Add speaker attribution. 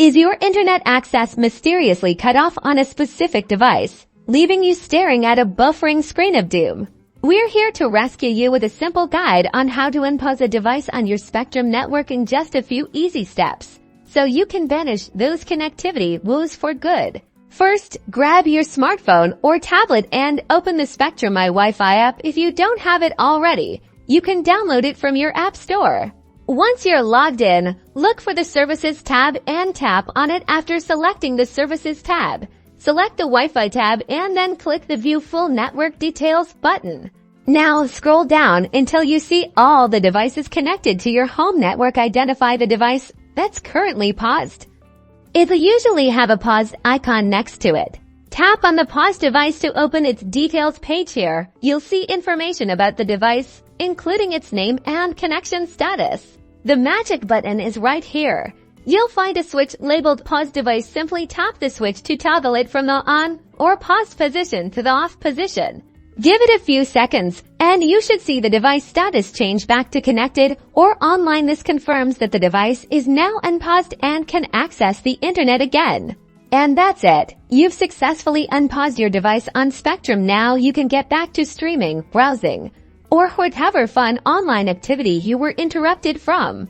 Speaker 1: Is your internet access mysteriously cut off on a specific device, leaving you staring at a buffering screen of doom? We're here to rescue you with a simple guide on how to unpause a device on your Spectrum network in just a few easy steps, so you can banish those connectivity woes for good. First, grab your smartphone or tablet and open the Spectrum My WiFi app if you don't have it already. You can download it from your App Store. Once you're logged in, look for the Services tab and tap on it after selecting the Services tab. Select the Wi-Fi tab and then click the View Full Network Details button. Now scroll down until you see all the devices connected to your home network. Identify the device that's currently paused. It'll usually have a paused icon next to it. Tap on the paused device to open its details page. Here, you'll see information about the device, including its name and connection status. The magic button is right here. You'll find a switch labeled Pause Device. Simply tap the switch to toggle it from the on or paused position to the off position. Give it a few seconds, and you should see the device status change back to connected or online. This confirms that the device is now unpaused and can access the internet again. And that's it. You've successfully unpaused your device on Spectrum. Now you can get back to streaming, browsing, or whatever fun online activity you were interrupted from.